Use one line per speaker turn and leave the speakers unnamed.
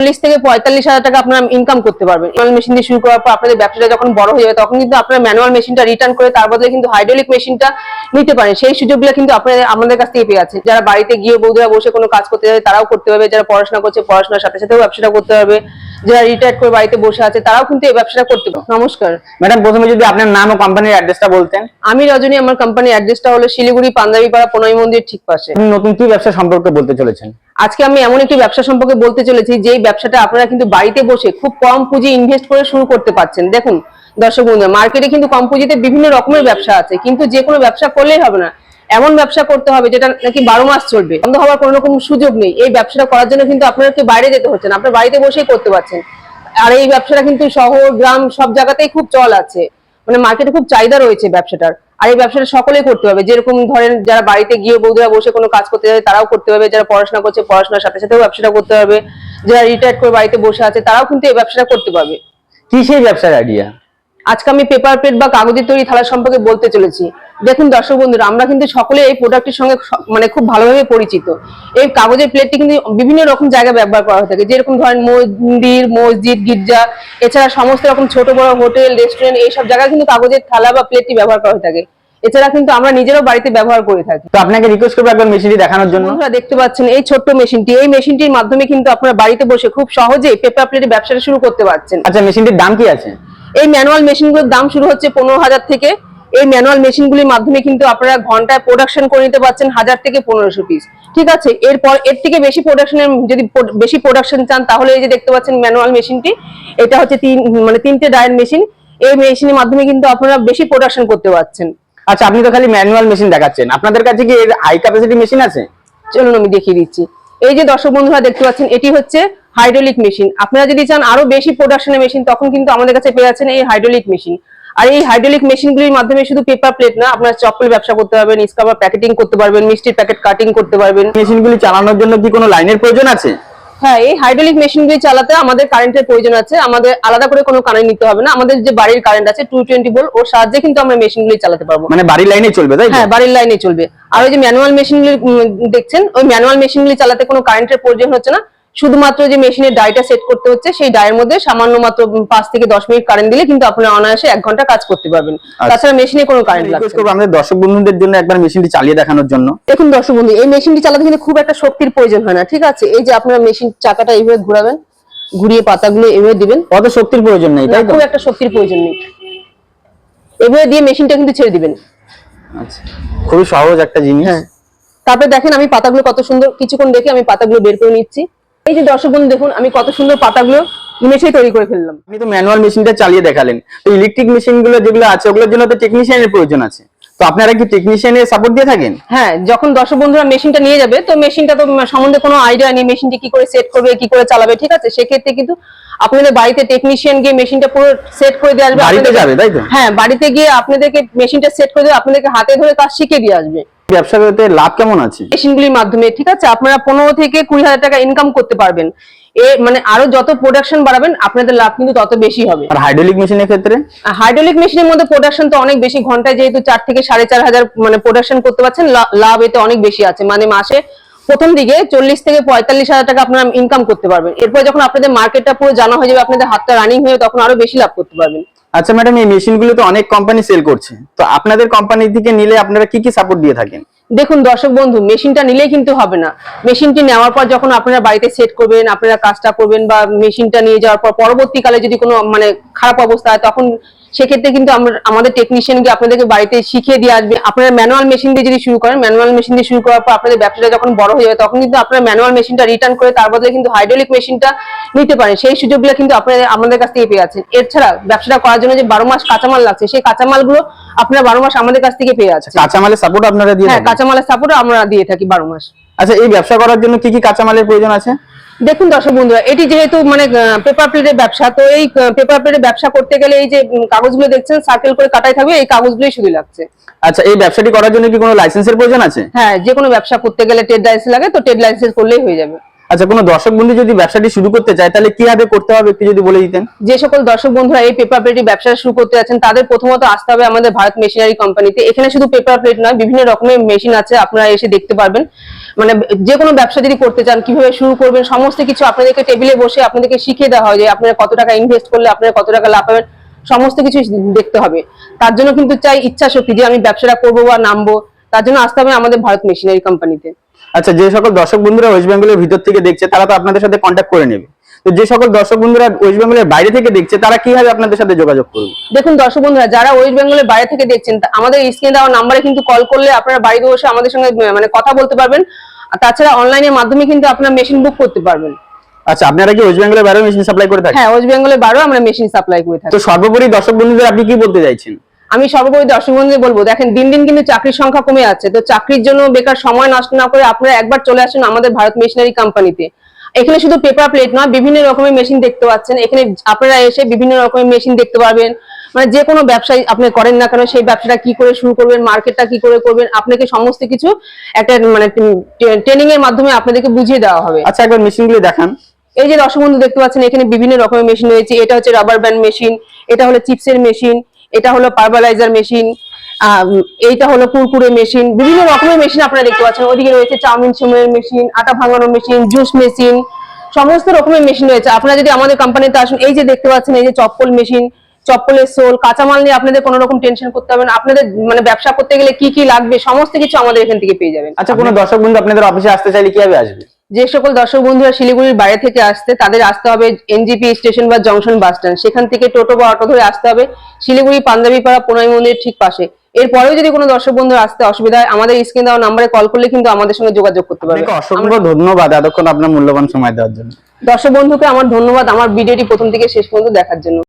40 থেকে 45,000 টাকা আপনারা ইনকাম করতে পারবেন। ম্যানুয়াল মেশিন দিয়ে শুরু করার পর আপনাদের ব্যবসাটা যখন বড় হয়ে যাবে তখন কিন্তু আপনারা ম্যানুয়াল মেশিনটা রিটার্ন করে তার বদলে কিন্তু হাইড্রোলিক মেশিনটা নিতে পারেন। সেই সুযোগগুলো কিন্তু আপনারা আমাদের কাছ থেকে পেয়ে যাচ্ছেন। যারা বাড়িতে গিয়ে বৌদিরা বসে কোনো কাজ করতে যাবে তারাও করতে পারবে, যারা পড়াশোনা করছে পড়াশোনার সাথে সাথেও ব্যবসাটা করতে পারবে, যারা রিটায়ার্ড করে বাড়িতে বসে আছে তারাও কিন্তু এই ব্যবসাটা করতে পারবে। নমস্কার
ম্যাডাম, প্রথমে যদি আপনার নাম ও কোম্পানির অ্যাড্রেসটা বলতেন।
আমি রজনী, আমার কোম্পানির অ্যাড্রেসটা হলো শিলিগুড়ি পাঞ্জাবিপাড়া প্রণয় মন্দির ঠিক পাশে।
আপনি নতুন কি ব্যবসা সম্পর্কে বলতে চলেছেন?
আজকে আমি এমন একটি ব্যবসা সম্পর্কে বলতে চলেছি যে ব্যবসাটা আপনারা কিন্তু বাড়িতে বসে খুব কম পুঁজি ইনভেস্ট করে শুরু করতে পারছেন। দেখুন দর্শক বন্ধুরা, মার্কেটে কিন্তু কম পুঁজিতে বিভিন্ন রকমের ব্যবসা আছে, কিন্তু যে কোনো ব্যবসা করলেই হবে না, এমন ব্যবসা করতে হবে যেটা নাকি 12 মাস চলবে, বন্ধ হওয়ার কোনো রকম সুযোগ নেই। এই ব্যবসাটা করার জন্য কিন্তু আপনাদেরকে বাইরে যেতে হচ্ছে না, আপনার বাড়িতে বসেই করতে পারছেন। আর এই ব্যবসাটা কিন্তু শহর গ্রাম সব জায়গাতেই খুব চল আছে, মানে মার্কেটে খুব চাহিদা রয়েছে ব্যবসাটার। আর এই ব্যবসাটা সকলেই করতে হবে, যেরকম ধরেন যারা বাড়িতে গিয়ে বৌদিরা বসে কোনো কাজ করতে যাবে তারাও করতে পারবে, যারা পড়াশোনা করছে পড়াশোনার সাথে সাথেও ব্যবসাটা করতে পারবে, যারা রিটায়ার্ড করে বাড়িতে বসে আছে তারাও কিন্তু এই ব্যবসাটা করতে পারবে।
কি সেই ব্যবসার আইডিয়া?
আজকে আমি পেপার প্লেট বা কাগজের তৈরি থালা সম্পর্কে বলতে চলেছি। দেখুন দর্শক বন্ধুরা, আমরা কিন্তু সকলে এই প্রোডাক্টের সঙ্গে মানে খুব ভালোভাবে পরিচিত। এই কাগজের প্লেটটি কিন্তু বিভিন্ন রকম জায়গায় ব্যবহার করা হয়ে থাকে, যেরকম ধরেন মন্দির, মসজিদ, গির্জা, এছাড়া সমস্ত রকম ছোট বড় হোটেল, রেস্টুরেন্ট, এইসব জায়গায় কিন্তু কাগজের থালা বা প্লেটটি ব্যবহার করা হয়ে থাকে। এছাড়া কিন্তু আমরা নিজেরাও বাড়িতে ব্যবহার করে থাকি।
তো আপনাকে রিকোয়েস্ট করবো একবার মেশিনটি দেখানোর জন্য।
বন্ধুরা দেখতে পাচ্ছেন এই ছোট্ট মেশিনটি, এই মেশিনটির মাধ্যমে কিন্তু আপনারা বাড়িতে বসে খুব সহজেই পেপার প্লেটের ব্যবসাটা শুরু করতে পারছেন।
আচ্ছা, মেশিনটির দাম কি আছে?
এই ম্যানুয়াল মেশিনগুলোর দাম শুরু হচ্ছে 15,000 থেকে। এই ম্যানুয়াল মেশিনগুলির মাধ্যমে কিন্তু আপনারা ঘন্টায় প্রোডাকশন করে নিতে পারছেন 1000 থেকে 1500 পিস। ঠিক আছে, এরপর এর থেকে বেশি প্রোডাকশনের যদি বেশি প্রোডাকশন চান তাহলে এই যে দেখতে পাচ্ছেন ম্যানুয়াল মেশিনটি, এটা হচ্ছে তিনটে ডায়ার মেশিন। এই মেশিনের মাধ্যমে কিন্তু আপনারা বেশি প্রোডাকশন করতে পারছেন।
আচ্ছা, আপনি তো খালি ম্যানুয়াল মেশিন দেখাচ্ছেন, আপনাদের কাছে কি এর হাই ক্যাপাসিটি মেশিন আছে?
চলুন আমি দেখিয়ে দিচ্ছি। এই যে দর্শক বন্ধুরা দেখতে পাচ্ছেন, এটি হচ্ছে হাইড্রোলিক মেশিন। আপনারা যদি চান আরো বেশি প্রোডাকশনের মেশিন তখন কিন্তু আমাদের কাছে পেয়ে যাচ্ছেন এই হাইড্রোলিক মেশিন। আর এই হাইড্রোলিক মেশিনগুলির মাধ্যমে শুধু পেপার প্লেট না, আপনারা চকলেট ব্যবসা করতে পারবেন, স্কাবার প্যাকেটিং করতে পারবেন, মিষ্টির প্যাকেট কাটিং করতে পারবেন।
মেশিনগুলি চালানোর জন্য কি কোনো লাইনের প্রয়োজন আছে?
হ্যাঁ, এই হাইড্রোলিক মেশিনগুলি চালাতে আমাদের কারেন্টের প্রয়োজন আছে। আমাদের আলাদা করে কোনো কারেন্ট নিতে হবে না, আমাদের যে বাড়ির কারেন্ট আছে 220 ভোল্ট, ওর সাহায্যে কিন্তু আমরা মেশিনগুলি চালাতে পারবো।
মানে বাড়ির লাইনে চলবে, তাই তো?
হ্যাঁ, বাড়ির লাইনে চলবে। আর ওই যে ম্যানুয়াল মেশিনগুলি দেখছেন, ওই ম্যানুয়াল মেশিনগুলি চালাতে কোনো কারেন্টের প্রয়োজন হচ্ছে না, শুধুমাত্র যে মেশিনের ডাইটা সেট করতে হচ্ছে, সেই ডায়ের মধ্যে সামান্য মাত্র 5 থেকে 10 মিনিট কারেন্ট দিলে কিন্তু আপনারা অনায়াসে 1 ঘন্টা কাজ করতে পারবেন। তাছাড়া মেশিনে কোনো কারেন্ট লাগছে না।
আমাদের দর্শক বন্ধুদের জন্য একবার মেশিনটি চালিয়ে দেখানোর জন্য।
দেখুন দর্শক বন্ধু, এই মেশিনটি চালাতে কিন্তু খুব একটা শক্তির প্রয়োজন হয় না। ঠিক আছে, এই যে আপনারা মেশিন চাকাটা এইভাবে ঘোরাবেন, ঘুরিয়ে পাতাগুলো এইভাবে দিবেন,
অত শক্তির প্রয়োজন নেই, তাই তো?
খুব একটা শক্তির প্রয়োজন নেই। এইভাবে দিয়ে মেশিনটা কিন্তু ছেড়ে দিবেন।
আচ্ছা, খুবই সহজ একটা জিনিস।
হ্যাঁ, তারপরে দেখেন আমি পাতাগুলো কত সুন্দর, কিছুক্ষণ দেখে আমি পাতাগুলো বের করে নিচ্ছি। এই যে দর্শক বন্ধু দেখুন, আমি কত সুন্দর পাতাগুলো নিমেষেই তৈরি করে ফেললাম।
আপনি তো ম্যানুয়াল মেশিনটা চালিয়ে দেখালেন, তো ইলেকট্রিক মেশিনগুলো যেগুলো আছে ওগুলোর জন্য তো টেকনিশিয়ানের প্রয়োজন আছে, তো আপনারা কি টেকনিশিয়ানের সাপোর্ট দিয়ে থাকেন?
হ্যাঁ, যখন দর্শক বন্ধুরা মেশিনটা নিয়ে যাবে, তো মেশিনটা তো সম্বন্ধে কোনো আইডিয়া নেই, মেশিনটি কি করে সেট করবে, কি করে চালাবে। ঠিক আছে, সেক্ষেত্রে কিন্তু আপনাদের বাড়িতে টেকনিশিয়ান গিয়ে মেশিনটা পুরো সেট করে দিয়ে আসবে।
বাড়িতে যাবে, তাই তো?
হ্যাঁ, বাড়িতে গিয়ে আপনাদেরকে মেশিনটা সেট করে দিয়ে আপনাদেরকে হাতে ধরে কাজ শিখিয়ে দিয়ে আসবে।
ব্যবসা করতে লাভ কেমন আছে
মেশিনগুলির মাধ্যমে? ঠিক আছে, আপনারা 15 থেকে 20,000 টাকা ইনকাম করতে পারবেন। মানে আরো যত প্রোডাকশন বাড়াবেন আপনাদের লাভ কিন্তু তত বেশি হবে।
আর হাইড্রোলিক মেশিনের ক্ষেত্রে?
হাইড্রোলিক মেশিনের মধ্যে প্রোডাকশন তো অনেক বেশি, ঘন্টায় যেহেতু 4 থেকে 4,500 মানে প্রোডাকশন করতে পারছেন, লাভ এতে অনেক বেশি আছে। মানে মাসে প্রথম দিকে 40 থেকে 45,000 টাকা আপনারা ইনকাম করতে পারবেন। এরপর যখন আপনাদের মার্কেটটা পুরো জানা হয়ে যাবে, আপনাদের হাতটা রানিং হয়ে, তখন আরো বেশি লাভ করতে পারবেন।
আচ্ছা ম্যাডাম, এই মেশিনগুলো তো অনেক কোম্পানি সেল করছে, তো আপনাদের কোম্পানি থেকে নিলে আপনারা কি কি সাপোর্ট দিয়ে থাকেন?
দেখুন দর্শক বন্ধু, মেশিনটা নিলেই কিন্তু হবে না। মেশিনটি নেওয়ার পর যখন আপনারা বাড়িতে সেট করবেন, আপনারা কাজটা করবেন, বা মেশিনটা নিয়ে যাওয়ার পর পরবর্তীকালে যদি কোনো মানে খারাপ অবস্থা হয়, তখন সেক্ষেত্রে কিন্তু আমাদের টেকনিশিয়ান গিয়ে আপনাদেরকে বাড়িতে শিখিয়ে দিয়ে আসবে। আপনারা ম্যানুয়াল মেশিন দিয়ে যদি শুরু করেন, ম্যানুয়াল মেশিন দিয়ে শুরু করার পর আপনাদের ব্যবসাটা যখন বড় হয়ে যাবে তখন কিন্তু আপনারা ম্যানুয়াল মেশিনটা রিটার্ন করে তার বদলে কিন্তু হাইড্রোলিক মেশিনটা নিতে পারেন। সেই সুযোগগুলো কিন্তু আপনারা আমাদের কাছ থেকে পেয়ে যাচ্ছেন। এছাড়া ব্যবসাটা করার জন্য যে 12 মাস কাঁচামাল লাগছে, সেই কাঁচামালগুলো আপনারা 12 মাস আমাদের কাছ থেকে পেয়ে যাচ্ছেন।
কাঁচামালের সাপোর্ট আপনারা দিয়ে?
হ্যাঁ, কাঁচামালের সাপোর্ট আমরা দিয়ে থাকি 12 মাস।
আচ্ছা, এই ব্যবসা করার জন্য কি কি কাঁচামালের প্রয়োজন আছে?
দেখুন দর্শক বন্ধুরা, এটি যেহেতু মানে পেপার প্লেটের ব্যবসা, তো এই পেপার প্লেটের ব্যবসা করতে গেলে এই যে কাগজগুলো দেখছেন সার্কেল করে কাটাই থাকবে, এই কাগজগুলোই শুধু লাগছে।
আচ্ছা, এই ব্যবসাটি করার জন্য কি কোনো লাইসেন্সের প্রয়োজন আছে?
হ্যাঁ, যে কোনো ব্যবসা করতে গেলে ট্রেড লাইসেন্স লাগে, তো ট্রেড লাইসেন্স করলেই হয়ে যাবে।
আচ্ছা, কোনো দর্শক বন্ধু যদি ব্যবসাটি শুরু করতে চায় তাহলে কিভাবে করতে হবে একটু যদি বলে দিতেন।
যে সকল দর্শক বন্ধুরা এই পেপার প্লেটের ব্যবসা শুরু করতে যাচ্ছেন, তাদের প্রথমত আসতে হবে আমাদের ভারত মেশিনারি কোম্পানিতে। এখানে শুধু পেপার প্লেট নয়, বিভিন্ন রকমের মেশিন আছে, আপনারা এসে দেখতে পারবেন। মানে যে কোনো ব্যবসা যদি করতে চান কিভাবে শুরু করবেন সমস্ত কিছু আপনাদেরকে টেবিলে বসে আপনাদেরকে শিখিয়ে দেওয়া হয় যে আপনারা কত টাকা ইনভেস্ট করলে আপনারা কত টাকা লাভ পাবেন, সমস্ত কিছু দেখতে হবে। তার জন্য কিন্তু চাই ইচ্ছা শক্তি, যে আমি ব্যবসাটা করবো বা নামবো, তার জন্য আসতে হবে আমাদের ভারত মেশিনারি কোম্পানিতে।
আচ্ছা, যে সকল দর্শক বন্ধুরা ওয়েস্ট বেঙ্গলের ভিতর থেকে দেখছে তারা তো আপনাদের সাথে কন্ট্যাক্ট করে নেবে, তো যে সকল দর্শক বন্ধুরা ওয়েস্ট বেঙ্গলের বাইরে থেকে দেখছে তারা কিভাবে আপনাদের সাথে যোগাযোগ করবে?
দেখুন দর্শক বন্ধুরা, যারা ওয়েস্ট বেঙ্গলের বাইরে থেকে দেখছেন আমাদের স্ক্রিনে দেওয়া নাম্বারে কিন্তু কল করলে আপনারা বাড়িতে বসে আমাদের সঙ্গে মানে কথা বলতে পারবেন। আর তাছাড়া অনলাইনের মাধ্যমে কিন্তু আপনারা মেশিন বুক করতে পারবেন।
আচ্ছা, আপনারা কি ওয়েস্ট বেঙ্গলের বাইরে মেশিন সাপ্লাই করে থাকেন?
হ্যাঁ, ওয়েস্ট বেঙ্গলের বাইরেও আমরা মেশিন সাপ্লাই করে থাকি।
তো সর্বোপরি দর্শক বন্ধুদের আপনি কি বলতে চাইছেন?
আমি সর্বোপরি দর্শক বন্ধুদের বলবো, দেখেন দিন দিন কিন্তু চাকরির সংখ্যা কমে যাচ্ছে, তো চাকরির জন্য বেকার সময় নষ্ট না করে আপনারা একবার চলে আসুন আমাদের ভারত মেশিনারি কোম্পানিতে। এখানে শুধু পেপার প্লেট নয়, বিভিন্ন রকমের মেশিন দেখতে পাচ্ছেন। এখানে আপনারা এসে বিভিন্ন রকমের মেশিন দেখতে পারবেন। মানে যে কোনো ব্যবসায় আপনি করেন না কেন, সেই ব্যবসাটা কি করে শুরু করবেন, মার্কেটটা কি করে করবেন, আপনাকে সমস্ত কিছু একটা মানে ট্রেনিং এর মাধ্যমে আপনাদেরকে বুঝিয়ে দেওয়া হবে।
আচ্ছা, একবার মেশিনগুলো দেখান।
এই যে দর্শক বন্ধু দেখতে পাচ্ছেন, এখানে বিভিন্ন রকমের মেশিন রয়েছে। এটা হচ্ছে রাবার ব্যান্ড মেশিন, এটা হলো চিপসের মেশিন, এটা হলো পারবালাইজার মেশিন, এইটা হলো কুরকুরে মেশিন, বিভিন্ন রকমের মেশিন আপনারা দেখতে পাচ্ছেন। ওদিকে রয়েছে চাউমিন সিমের মেশিন, আটা ভাঙানোর মেশিন, জুস মেশিন, সমস্ত রকমের মেশিন রয়েছে। আপনারা যদি আমাদের কোম্পানিতে আসুন, এই যে দেখতে পাচ্ছেন এই যে চপ্পল মেশিন, চপ্পলের সোল, কাঁচামাল নিয়ে আপনাদের কোনো রকম টেনশন করতে হবে না। আপনাদের মানে ব্যবসা করতে গেলে কি কি লাগবে সমস্ত কিছু আমাদের এখান থেকে পেয়ে যাবেন।
আচ্ছা, কোনো দর্শক বন্ধু আপনাদের অফিসে আসতে চাইলে কিভাবে আসবে?
যে সকল দর্শক বন্ধুরা শিলিগুড়ির বাইরে থেকে আসতে, তাদের আসতে হবে এনজিপি স্টেশন বা জংশন বাস স্ট্যান্ড, সেখান থেকে টোটো বা অটো ধরে আসতে হবে শিলিগুড়ি পাঞ্জাবিপাড়া পুনাই মন্দির ঠিক পাশে। এরপরেও যদি কোনো দর্শক বন্ধুরা আসতে অসুবিধা হয়, আমাদের স্ক্রিনে দেওয়া নাম্বারে কল করলে কিন্তু আমাদের সঙ্গে যোগাযোগ করতে পারবে।
আপনাকে অসংখ্য ধন্যবাদ এতক্ষণ আপনার মূল্যবান সময় দেওয়ার জন্য।
দর্শক বন্ধুকে আমার ধন্যবাদ আমার ভিডিওটি প্রথম থেকে শেষ পর্যন্ত দেখার জন্য।